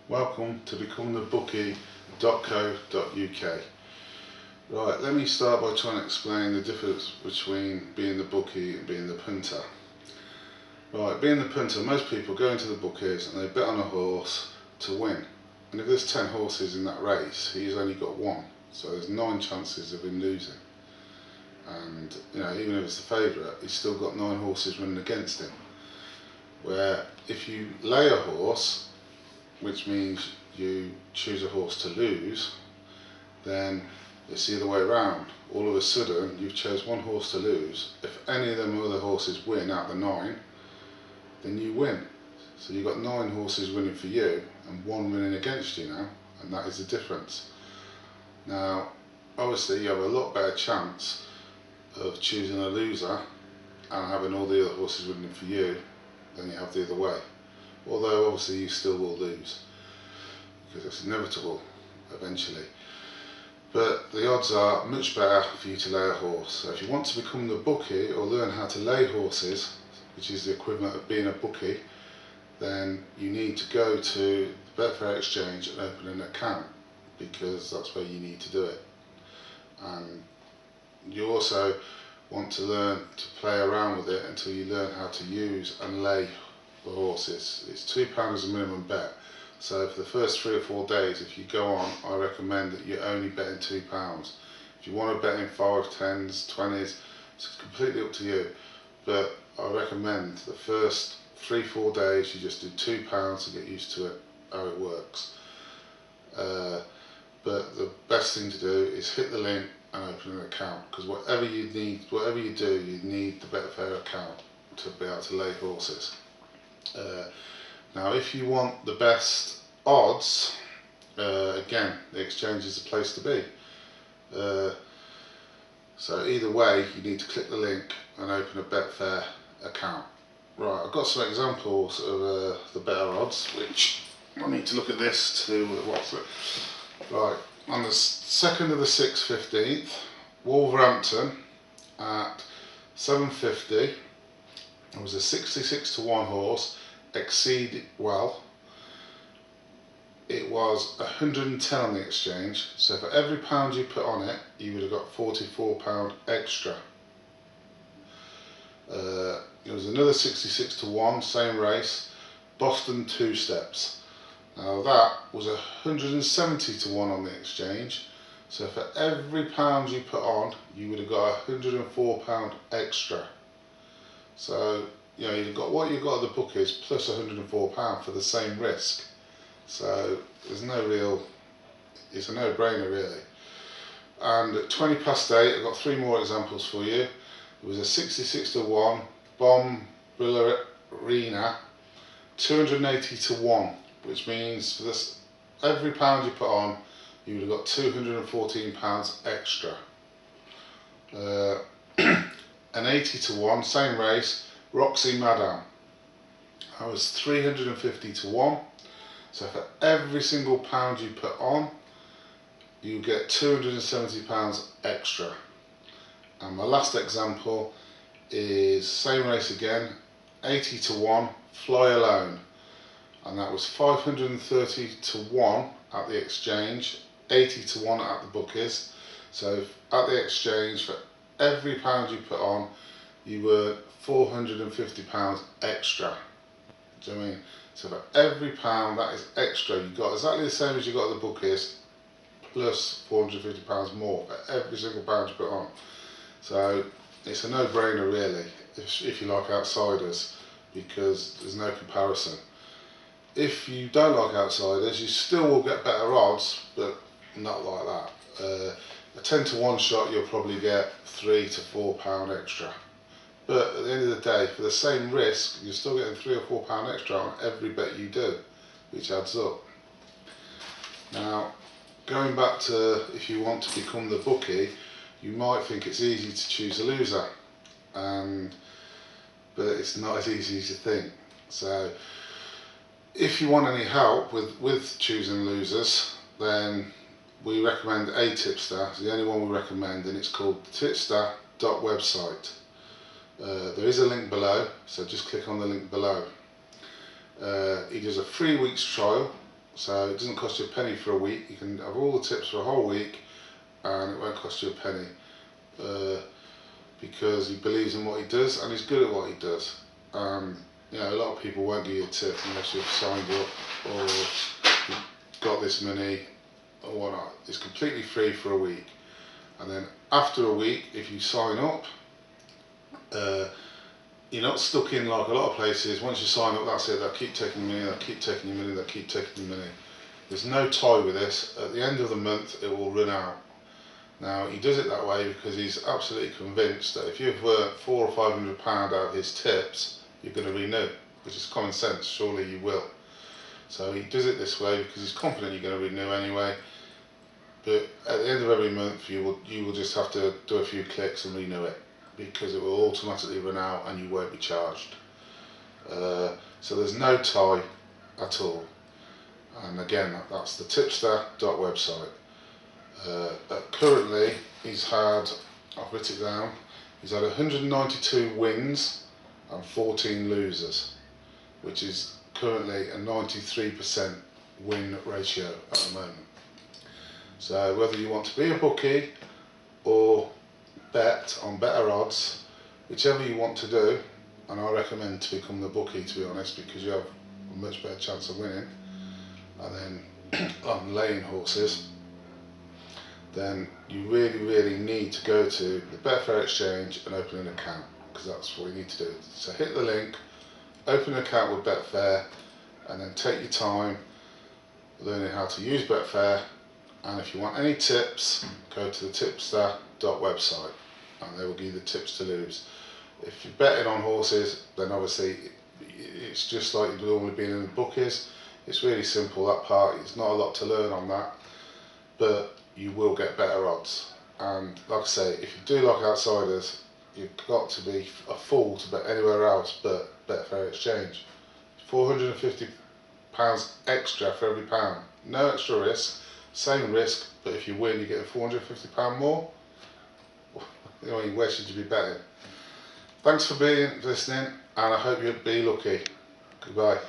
Welcome to becomethebookie.co.uk. Right, let me start by trying to explain the difference between being the bookie and being the punter. Right, being the punter, most people go into the bookies and they bet on a horse to win. And if there's 10 horses in that race, he's only got one. So there's 9 chances of him losing. And even if it's the favourite, he's still got 9 horses running against him. Where if you lay a horse, which means you choose a horse to lose, then it's the other way around. All of a sudden you've chose one horse to lose. If any of them other horses win out of the 9, then you win. So you've got 9 horses winning for you and 1 winning against you now, and that is the difference. Now obviously you have a lot better chance of choosing a loser and having all the other horses winning for you than you have the other way. Although obviously you still will lose, because it's inevitable eventually. But the odds are much better for you to lay a horse. So if you want to become the bookie or learn how to lay horses, which is the equivalent of being a bookie, then you need to go to the Betfair Exchange and open an account, because that's where you need to do it. And you also want to learn to play around with it until you learn how to use and lay the horses. It's £2 as a minimum bet. So for the first 3 or 4 days, if you go on, I recommend that you only bet in £2. If you want to bet in 5, 10s, 20s, it's completely up to you. But I recommend the first 3-4 days you just do £2 to get used to it, how it works. But the best thing to do is hit the link and open an account, because whatever you do, you need the Betfair account to be able to lay horses. Now if you want the best odds, again, the exchange is the place to be. So either way you need to click the link and open a Betfair account. Right, I've got some examples of the better odds, which I need to look at this to watch it. Right, on the 2nd of the 6th, 15th, Wolverhampton at 7.50, it was a 66 to 1 horse, Exceed Well. It was 110 on the exchange, so for every pound you put on it, you would have got £44 extra. There was another 66 to 1, same race, Boston 2 Steps. Now that was 170 to 1 on the exchange, so for every pound you put on, you would have got £104 extra. So you've got what you got at the bookies plus £104 for the same risk. So there's no real, it's a no-brainer really. And at 20 past 8, I've got 3 more examples for you. There was a 66 to 1, Bomb Ballerina, 280 to 1, which means for this, every pound you put on, you would have got £214 extra. An 80 to 1, same race, Roxy Madame. That was 350 to 1. So for every single pound you put on, you get £270 extra. And my last example is same race again, 80 to 1, Fly Alone. And that was 530 to 1 at the exchange, 80 to 1 at the bookies. So at the exchange, for every pound you put on, you earn £450 extra. Do you know what I mean? So for every pound that is extra, you got exactly the same as you got at the bookies, plus £450 more for every single pound you put on. So it's a no-brainer really, if you like outsiders, because there's no comparison. If you don't like outsiders, you still will get better odds, but not like that. A 10 to 1 shot, you'll probably get £3 to £4 extra. But at the end of the day, for the same risk, you're still getting £3 or £4 extra on every bet you do, which adds up. Now, going back to if you want to become the bookie, you might think it's easy to choose a loser, but it's not as easy as you think. So if you want any help with choosing losers, then we recommend a tipster. It's the only one we recommend, and it's called tipster.website. There is a link below, so just click on the link below. He does a 3 weeks trial, So it doesn't cost you a penny for a week. You can have all the tips for a whole week and it won't cost you a penny, because he believes in what he does and he's good at what he does. You know, a lot of people won't give you a tip unless you've signed up or you've got this money or whatnot. It's completely free for a week, and then after a week, if you sign up, you're not stuck in like a lot of places. Once you sign up, that's it. They'll keep taking your money, they'll keep taking your money, they'll keep taking your money. There's no tie with this. At the end of the month, it will run out. Now, he does it that way because he's absolutely convinced that if you've worked £400 or £500 out of his tips, you're going to renew, which is common sense. Surely you will. So he does it this way because he's confident you're going to renew anyway. But at the end of every month, you will just have to do a few clicks and renew it, because it will automatically run out and you won't be charged. So there's no tie at all. And again, that's the tipster.website. Currently, he's had, I've written it down, he's had 192 wins and 14 losers, which is currently a 93% win ratio at the moment. So whether you want to be a bookie or bet on better odds, whichever you want to do, and I recommend to become the bookie, to be honest, because you have a much better chance of winning. And then on laying horses, then you really need to go to the Betfair exchange and open an account, because that's what you need to do. So hit the link, open an account with Betfair, and then take your time learning how to use Betfair. And if you want any tips, go to the tipster.website and they will give you the tips to lose. If you're betting on horses, then obviously it's just like you've normally been in the bookies. It's really simple, that part. It's not a lot to learn on that, but you will get better odds. And like I say, if you do like outsiders, you've got to be a fool to bet anywhere else but Betfair Exchange. £450 extra for every pound. No extra risk, same risk, but if you win, you get £450 more. I mean, where should you be betting? Thanks for listening, and I hope you'll be lucky. Goodbye.